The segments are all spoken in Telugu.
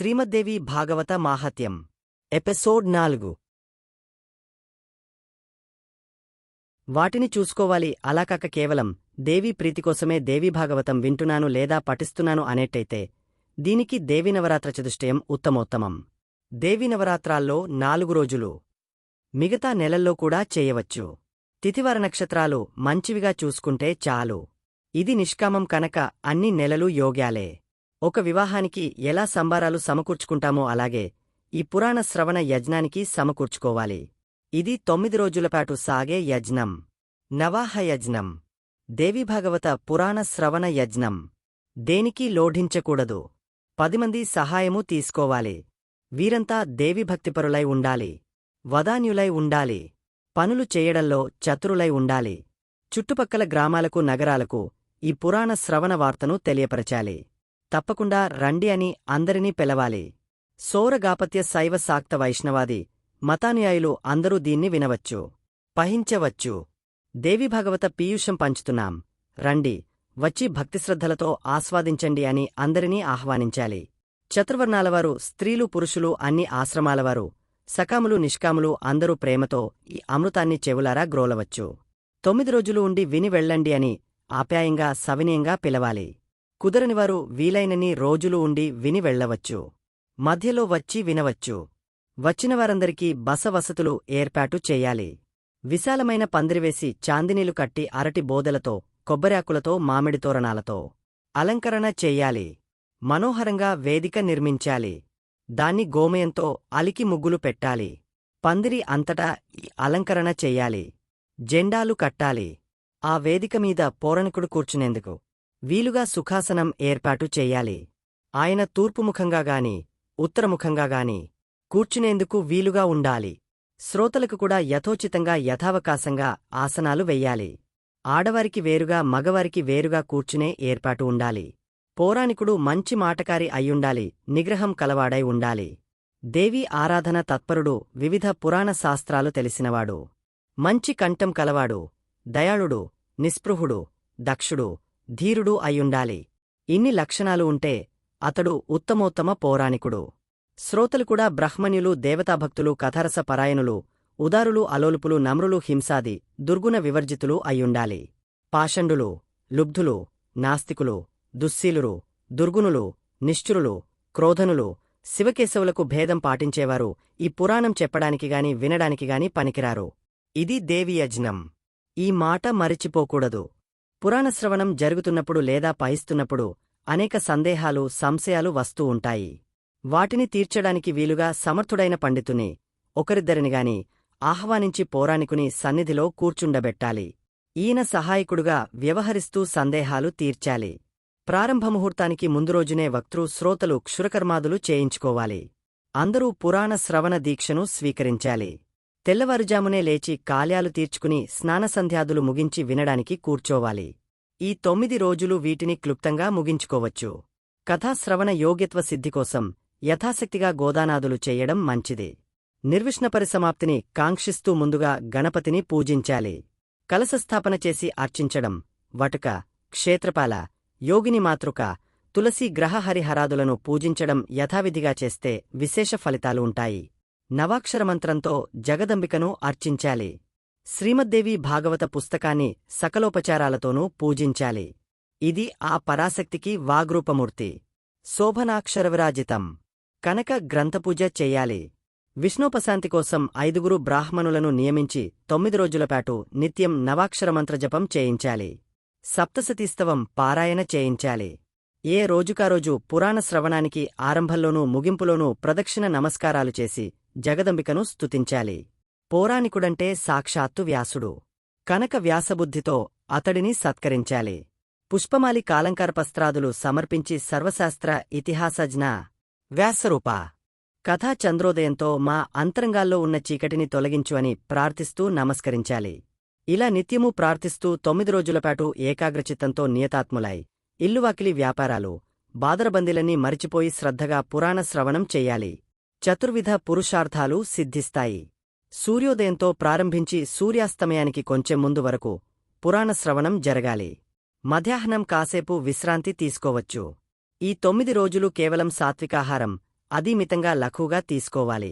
శ్రీమద్దేవి భాగవత మాహాత్యం ఎపిసోడ్ 4 వాటిని చూసుకోవాలి. అలా కాక కేవలం దేవీ ప్రీతికోసమే దేవీ భాగవతం వింటున్నాను లేదా పఠిస్తున్నాను అనేట్టయితే దీనికి దేవీనవరాత్ర చతుష్టయం ఉత్తమోత్తమం. దేవీనవరాత్రాల్లో 4 రోజులు మిగతా నెలల్లో కూడా చేయవచ్చు. తిథివార నక్షత్రాలు మంచివిగా చూసుకుంటే చాలు. ఇది నిష్కామం కనుక అన్ని నెలలు యోగ్యాలే. ఒక వివాహానికి ఎలా సంబారాలు సమకూర్చుకుంటామో అలాగే ఈ పురాణ శ్రవణ యజ్ఞానికి సమకూర్చుకోవాలి. ఇది 9 రోజులపాటు సాగే యజ్ఞం. నవాహ యజ్ఞం, దేవీభాగవత పురాణ శ్రవణ యజ్ఞం. దేనికీ లోఢించకూడదు. 10 మంది సహాయము తీసుకోవాలి. వీరంతా దేవీభక్తిపరులై ఉండాలి. వదాన్యులై ఉండాలి. పనులు చేయడంలో చతురులై ఉండాలి. చుట్టుపక్కల గ్రామాలకు నగరాలకు ఈ పురాణ శ్రవణ వార్తను తెలియపరచాలి. తప్పకుండా రండి అని అందరినీ పిలవాలి. సౌరగాపత్య శైవ శాక్త వైష్ణవాది మతానుయాయులు అందరూ దీన్ని వినవచ్చు, పహించవచ్చు. దేవీభాగవత పీయూషం పంచుతున్నాం, రండి, వచ్చి భక్తిశ్రద్ధలతో ఆస్వాదించండి అని అందరినీ ఆహ్వానించాలి. చతుర్వర్ణాలవారు, స్త్రీలు పురుషులు, అన్ని ఆశ్రమాలవారు, సకాములు నిష్కాములు అందరూ ప్రేమతో ఈ అమృతాన్ని చెవులారా గ్రోలవచ్చు. 9 రోజులు ఉండి విని వెళ్ళండి అని ఆప్యాయంగా సవినయంగా పిలవాలి. కుదరనివారు వీలైనన్ని రోజులు ఉండి విని వెళ్లవచ్చు. మధ్యలో వచ్చి వినవచ్చు. వచ్చినవారందరికీ బస వసతులు ఏర్పాటు చెయ్యాలి. విశాలమైన పందిరివేసి చాందినీలు కట్టి అరటి బోదెలతో, కొబ్బరాకులతో, మామిడి తోరణాలతో అలంకరణ చెయ్యాలి. మనోహరంగా వేదిక నిర్మించాలి. దాన్ని గోమయంతో అలికి ముగ్గులు పెట్టాలి. పందిరి అంతటా ఈ అలంకరణ చెయ్యాలి. జెండాలు కట్టాలి. ఆ వేదికమీద పౌరాణికుడు కూర్చునేందుకు వీలుగా సుఖాసనం ఏర్పాటు చెయ్యాలి. ఆయన తూర్పుముఖంగా గాని ఉత్తరముఖంగా గాని కూర్చునేందుకు వీలుగా ఉండాలి. శ్రోతలకు కూడా యథోచితంగా యథావకాశంగా ఆసనాలు వెయ్యాలి. ఆడవారికి వేరుగా మగవారికి వేరుగా కూర్చునే ఏర్పాటు ఉండాలి. పౌరాణికుడు మంచి మాటకారి అయ్యుండాలి. నిగ్రహం కలవాడై ఉండాలి. దేవీ ఆరాధన తత్పరుడు, వివిధ పురాణ శాస్త్రాలు తెలిసినవాడు, మంచి కంఠం కలవాడు, దయాళుడు, నిస్పృహుడు, దక్షుడు, ధీరుడు అయ్యుండాలి. ఇన్ని లక్షణాలు ఉంటే అతడు ఉత్తమోత్తమ పౌరాణికుడు. శ్రోతలు కూడా బ్రహ్మణ్యులు, దేవతాభక్తులు, కథరస పరాయణులు, ఉదారులు, అలోలుపులు, నమ్రులు, హింసాది దుర్గుణ వివర్జితులు అయ్యుండాలి. పాషండులు, లుబ్ధులు, నాస్తికులు, దుశ్శీలురు, దుర్గుణులు, నిష్ఠురులు, క్రోధనులు, శివకేశవులకు భేదం పాటించేవారు ఈ పురాణం చెప్పడానికిగాని వినడానికిగాని పనికిరారు. ఇది దేవి యజ్ఞం. ఈ మాట మరిచిపోకూడదు. పురాణశ్రవణం జరుగుతున్నప్పుడు లేదా పహిస్తున్నప్పుడు అనేక సందేహాలు, సంశయాలు వస్తూ ఉంటాయి. వాటిని తీర్చడానికి వీలుగా సమర్థుడైన పండితుని ఒకరిద్దరినిగాని ఆహ్వానించి పౌరాణికుని సన్నిధిలో కూర్చుండబెట్టాలి. ఈయన సహాయకుడుగా వ్యవహరిస్తూ సందేహాలు తీర్చాలి. ప్రారంభముహూర్తానికి ముందు రోజునే వక్తృ, శ్రోతలు క్షురకర్మాదులు చేయించుకోవాలి. అందరూ పురాణ శ్రవణ దీక్షను స్వీకరించాలి. తెల్లవారుజామునే లేచి కాల్యాలు తీర్చుకుని స్నానసంధ్యాదులు ముగించి వినడానికి కూర్చోవాలి. ఈ 9 రోజులు వీటిని క్లుప్తంగా ముగించుకోవచ్చు. కథాశ్రవణ యోగ్యత్వ సిద్ధికోసం యథాశక్తిగా గోదానాదులు చెయ్యడం మంచిది. నిర్విష్ణపరిసమాప్తిని కాంక్షిస్తూ ముందుగా గణపతిని పూజించాలి. కలశస్థాపన చేసి అర్చించడం, వటుక, క్షేత్రపాల, యోగిని మాతృక, తులసి, గ్రహ హరిహరాదులను పూజించడం యథావిధిగా చేస్తే విశేష ఫలితాలు ఉంటాయి. నవాక్షరమంత్రంతో జగదంబికను అర్చించాలి. శ్రీమద్దేవి భాగవత పుస్తకాన్ని సకలోపచారాలతోనూ పూజించాలి. ఇది ఆ పరాశక్తికి వాగ్రూపమూర్తి. శోభనాక్షరవిరాజితం కనుక గ్రంథపూజ చెయ్యాలి. విష్ణోపశాంతి కోసం 5 బ్రాహ్మణులను నియమించి 9 రోజులపాటు నిత్యం నవాక్షరమంత్రజపం చేయించాలి. సప్తసతీస్తవం పారాయణ చేయించాలి. ఏ రోజుకారోజు పురాణ శ్రవణానికి ఆరంభంలోనూ ముగింపులోనూ ప్రదక్షిణ నమస్కారాలు చేసి జగదంబికను స్తుతించాలి. పౌరాణికుడంటే సాక్షాత్తు వ్యాసుడు కనక వ్యాసబుద్ధితో అతడిని సత్కరించాలి. పుష్పమాలి కాలంకారపస్త్రాదులు సమర్పించి సర్వశాస్త్ర ఇతిహాసజ్ఞ వ్యాసరూప కథా చంద్రోదయంతో మా అంతరంగాల్లో ఉన్న చీకటిని తొలగించు అని ప్రార్థిస్తూ నమస్కరించాలి. ఇలా నిత్యమూ ప్రార్థిస్తూ 9 రోజులపాటు ఏకాగ్రచిత్తంతో నియతాత్ములై ఇల్లువాకిలి వ్యాపారాలు, బాదరబందీలన్నీ మరిచిపోయి శ్రద్ధగా పురాణ శ్రవణం చెయ్యాలి. చతుర్విధ పురుషార్థాలు సిద్ధిస్తాయి. సూర్యోదయంతో ప్రారంభించి సూర్యాస్తమయానికి కొంచెం ముందు వరకు పురాణ శ్రవణం జరగాలి. మధ్యాహ్నం కాసేపు విశ్రాంతి తీసుకోవచ్చు. ఈ 9 రోజులు కేవలం సాత్వికాహారం, అదీ మితంగా లఘువుగా తీసుకోవాలి.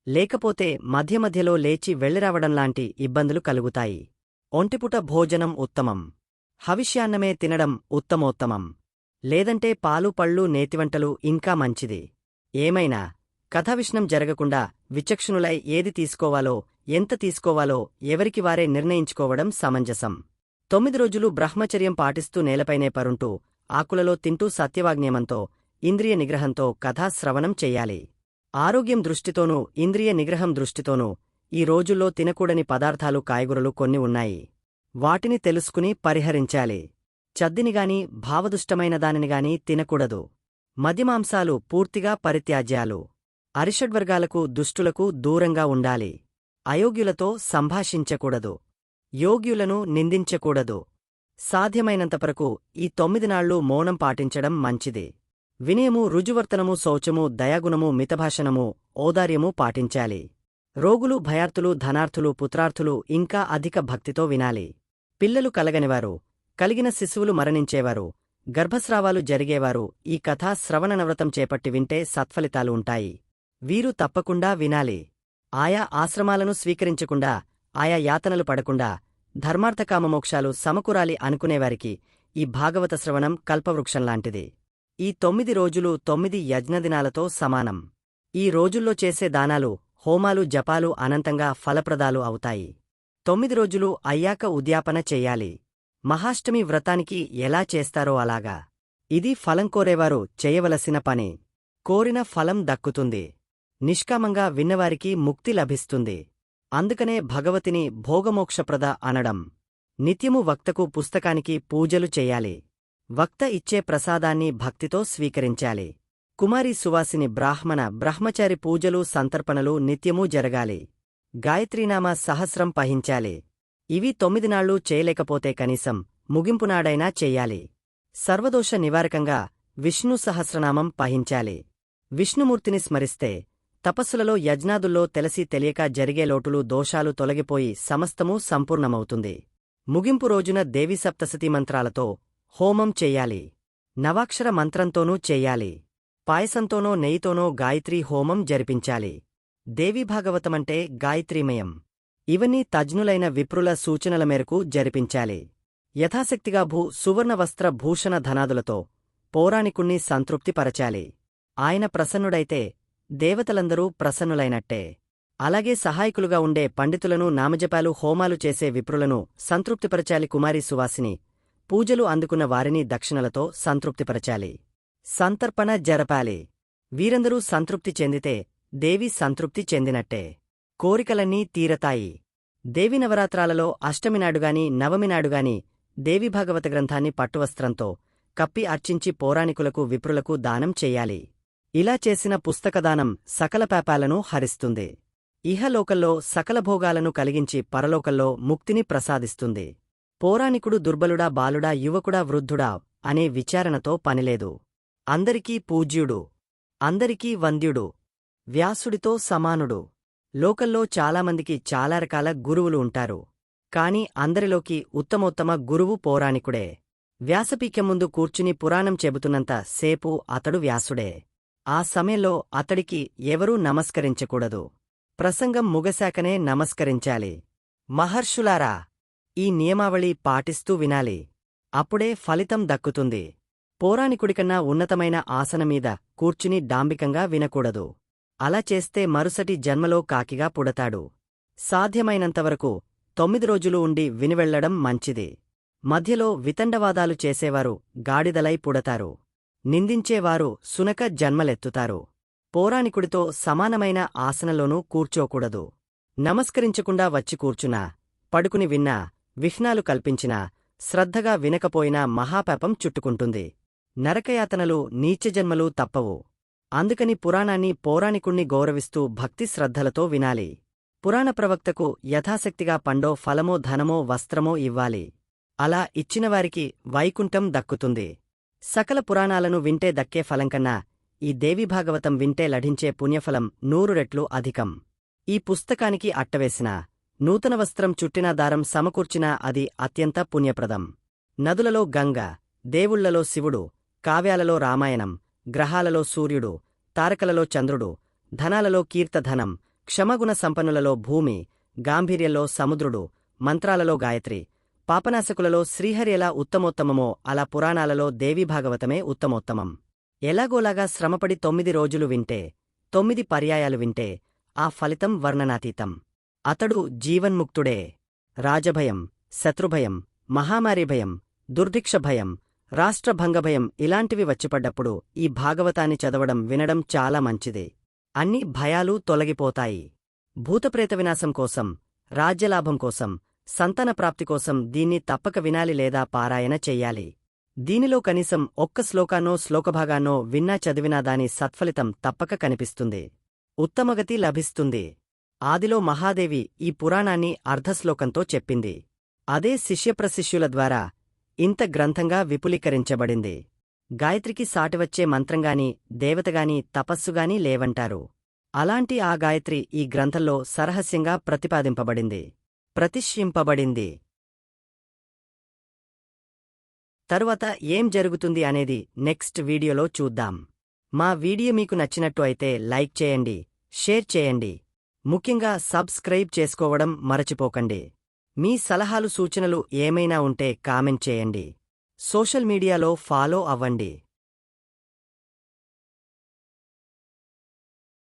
లేకపోతే మధ్య మధ్యలో లేచి వెళ్ళిరావడంలాంటి ఇబ్బందులు కలుగుతాయి. ఒంటిపూట భోజనం ఉత్తమం. హవిష్యాన్నమే తినడం ఉత్తమోత్తమం. లేదంటే పాలు పళ్ళు నేతివంటలు ఇంకా మంచిది. ఏమైనా కథావిష్ణం జరగకుండా విచక్షణులై ఏది తీసుకోవాలో ఎంత తీసుకోవాలో ఎవరికి వారే నిర్ణయించుకోవడం సమంజసం. 9 రోజులు బ్రహ్మచర్యం పాటిస్తూ నేలపైనే పరుంటూ ఆకులలో తింటూ సత్యవాగ్నియమంతో ఇంద్రియ నిగ్రహంతో కథా శ్రవణం చెయ్యాలి. ఆరోగ్యం దృష్టితోనూ ఇంద్రియ నిగ్రహం దృష్టితోనూ ఈ రోజుల్లో తినకూడని పదార్థాలు కాయగూరలు కొన్ని ఉన్నాయి. వాటిని తెలుసుకుని పరిహరించాలి. చద్దినిగాని భావదుష్టమైన దానినిగాని తినకూడదు. మద్యమాంసాలు పూర్తిగా పరిత్యాజ్యాలు. అరిషడ్వర్గాలకు దుష్టులకు దూరంగా ఉండాలి. అయోగ్యులతో సంభాషించకూడదు. యోగ్యులను నిందించకూడదు. సాధ్యమైనంతవరకు ఈ 9 నాళ్లు మౌనం పాటించడం మంచిది. వినయము రుజువర్తనము శౌచము దయాగుణము మితభాషణము ఔదార్యము పాటించాలి. రోగులు భయార్తులు ధనార్థులు పుత్రార్థులు ఇంకా అధిక భక్తితో వినాలి. పిల్లలు కలగనివారు కలిగిన శిశువులు మరణించేవారు గర్భస్రావాలు జరిగేవారు ఈ కథా శ్రవణనవ్రతం చేపట్టి వింటే సత్ఫలితాలు ఉంటాయి. వీరు తప్పకుండా వినాలి. ఆయా ఆశ్రమాలను స్వీకరించకుండా ఆయా యాతనలు పడకుండా ధర్మార్థకామమోక్షాలు సమకూరాలి అనుకునేవారికి ఈ భాగవత శ్రవణం కల్పవృక్షంలాంటిది. ఈ 9 రోజులు 9 యజ్ఞదినాలతో సమానం. ఈ రోజుల్లో చేసే దానాలు హోమాలు జపాలు అనంతంగా ఫలప్రదాలు అవుతాయి. 9 రోజులు అయ్యాక ఉద్యాపన చెయ్యాలి. మహాష్టమి వ్రతానికి ఎలా చేస్తారో అలాగా. ఇది ఫలం కోరేవారు చేయవలసిన పని. కోరిన ఫలం దక్కుతుంది. నిష్కామంగా విన్నవారికి ముక్తి లభిస్తుంది. అందుకనే భగవతిని భోగమోక్షప్రద అనడం. నిత్యము వక్తకు పుస్తకానికి పూజలు చెయ్యాలి. వక్త ఇచ్చే ప్రసాదాన్ని భక్తితో స్వీకరించాలి. కుమారి సువాసిని బ్రహ్మచారి పూజలు సంతర్పణలు నిత్యమూ జరగాలి. గాయత్రీనామ సహస్రం పఠించాలి. ఇవి 9 నాళ్లు చేయలేకపోతే కనీసం ముగింపునాడైనా చెయ్యాలి. సర్వదోష నివారకంగా విష్ణు సహస్రనామం పఠించాలి. విష్ణుమూర్తిని స్మరిస్తే తపస్సులలో యజ్ఞాదుల్లో తెలిసి తెలియక జరిగే లోటులు దోషాలు తొలగిపోయి సమస్తమూ సంపూర్ణమవుతుంది. ముగింపు రోజున దేవీ సప్తశతీ మంత్రాలతో హోమం చెయ్యాలి. నవాక్షర మంత్రంతోనూ చెయ్యాలి. పాయసంతోనో నెయ్యితోనో గాయత్రీ హోమం జరిపించాలి. దేవీభాగవతమంటే గాయత్రీమయం. ఇవన్నీ తజ్ఞులైన విప్రుల సూచనల మేరకు జరిపించాలి. యథాశక్తిగా సువర్ణ వస్త్ర భూషణ ధనాదులతో పౌరాణికుణ్ణి సంతృప్తిపరచాలి. ఆయన ప్రసన్నుడైతే దేవతలందరూ ప్రసన్నులైనట్టే. అలాగే సహాయకులుగా ఉండే పండితులను నామజపాలు హోమాలు చేసే విప్రులను సంతృప్తిపరచాలి. కుమారి సువాసిని పూజలు అందుకున్న వారిని దక్షిణలతో సంతృప్తిపరచాలి. సంతర్పణ జరపాలి. వీరందరూ సంతృప్తి చెందితే దేవి సంతృప్తి చెందినట్టే. కోరికలన్నీ తీరతాయి. దేవి నవరాత్రాలలో అష్టమినాడుగాని నవమినాడుగాని దేవీభాగవత గ్రంథాన్ని పట్టువస్త్రంతో కప్పి అర్చించి పౌరాణికులకు విప్రులకు దానం చెయ్యాలి. ఇలా చేసిన పుస్తకదానం సకల పాపాలను హరిస్తుంది. ఇహలోకల్లో సకల భోగాలను కలిగించి పరలోకల్లో ముక్తిని ప్రసాదిస్తుంది. పౌరాణికుడు దుర్బలుడా బాలుడా యువకుడా వృద్ధుడా అనే విచారణతో పనిలేదు. అందరికీ పూజ్యుడు. అందరికీ వంద్యుడు. వ్యాసుడితో సమానుడు. లోకల్లో చాలామందికి చాలా రకాల గురువులు ఉంటారు. కాని అందరిలోకి ఉత్తమోత్తమ గురువు పౌరాణికుడే. వ్యాసపీఠం ముందు కూర్చుని పురాణం చెబుతున్నంత సేపు అతడు వ్యాసుడే. ఆ సమయంలో అతడికి ఎవరూ నమస్కరించకూడదు. ప్రసంగం ముగశాకనే నమస్కరించాలి. మహర్షులారా, ఈ నియమావళి పాటిస్తూ వినాలి. అప్పుడే ఫలితం దక్కుతుంది. పౌరాణికుడికన్నా ఉన్నతమైన ఆసనమీద కూర్చుని డాంబికంగా వినకూడదు. అలా చేస్తే మరుసటి జన్మలో కాకిగా పుడతాడు. సాధ్యమైనంతవరకు 9 రోజులు ఉండి వినివెళ్లడం మంచిది. మధ్యలో వితండవాదాలు చేసేవారు గాడిదలై పుడతారు. నిందించేవారు సునక జన్మలెత్తుతారు. పౌరాణికుడితో సమానమైన ఆసనంలోనూ కూర్చోకూడదు. నమస్కరించకుండా వచ్చి కూర్చున్నా, పడుకుని విన్నా, విఘ్నాలు కల్పించినా, శ్రద్ధగా వినకపోయినా మహాపాపం చుట్టుకుంటుంది. నరకయాతనలు నీచజన్మలు తప్పవు. అందుకని పురాణాన్ని పౌరాణికుణ్ణి గౌరవిస్తూ భక్తి శ్రద్ధలతో వినాలి. పురాణ ప్రవక్తకు యథాశక్తిగా పండో ఫలమో ధనమో వస్త్రమో ఇవ్వాలి. అలా ఇచ్చినవారికి వైకుంఠం దక్కుతుంది. సకల పురాణాలను వింటే దక్కే ఫలంకన్నా ఈ దేవీభాగవతం వింటే లభించే పుణ్యఫలం 100 రెట్లు అధికం. ఈ పుస్తకానికి అట్టవేసినా, నూతన వస్త్రం చుట్టిన దారం సమకూర్చినా అది అత్యంత పుణ్యప్రదం. నదులలో గంగ, దేవుళ్లలో శివుడు, కావ్యాలలో రామాయణం, గ్రహాలలో సూర్యుడు, తారకలలో చంద్రుడు, ధనాలలో కీర్తధనం, క్షమగుణ సంపన్నులలో భూమి, గాంభీర్యంలో సముద్రుడు, మంత్రాలలో గాయత్రి, పాపనాశకులలో శ్రీహరి ఎలా ఉత్తమోత్తమమో అలా పురాణాలలో దేవీభాగవతమే ఉత్తమోత్తమం. ఎలాగోలాగా శ్రమపడి 9 రోజులు వింటే, 9 పర్యాయాలు వింటే ఆ ఫలితం వర్ణనాతీతం. అతడు జీవన్ముక్తుడే. రాజభయం, శత్రుభయం, మహామారీభయం, దుర్భిక్షభయం, రాష్ట్రభంగభయం ఇలాంటివి వచ్చిపడ్డప్పుడు ఈ భాగవతాన్ని చదవడం వినడం చాలా మంచిది. అన్ని భయాలు తొలగిపోతాయి. భూతప్రేత వినాశం కోసం, రాజ్యలాభం కోసం, సంతాన ప్రాప్తి కోసం దీన్ని తప్పక వినాలి లేదా పారాయణ చెయ్యాలి. దీనిలో కనీసం ఒక్క శ్లోకాన్నో శ్లోకభాగాన్నో విన్నా చదివినా దాని సత్ఫలితం తప్పక కనిపిస్తుంది. ఉత్తమగతి లభిస్తుంది. ఆదిలో మహాదేవి ఈ పురాణాన్ని అర్ధశ్లోకంతో చెప్పింది. అదే శిష్యప్రశిష్యుల ద్వారా ఇంత గ్రంథంగా విపులీకరించబడింది. గాయత్రికి సాటివచ్చే మంత్రంగాని, దేవతగాని, తపస్సుగాని లేవంటారు. అలాంటి ఆ గాయత్రి ఈ గ్రంథంలో సరహస్యంగా ప్రతిపాదింపబడింది, ప్రతిష్ఠింపబడింది. తరువాత ఏం జరుగుతుంది అనేది నెక్స్ట్ వీడియోలో చూద్దాం. మా వీడియో మీకు నచ్చినట్టు అయితే లైక్ చేయండి, షేర్ చేయండి. ముఖ్యంగా సబ్స్క్రైబ్ చేసుకోవడం మరచిపోకండి. మీ సలహాలు సూచనలు ఏమైనా ఉంటే కామెంట్ చేయండి. సోషల్ మీడియాలో ఫాలో అవ్వండి.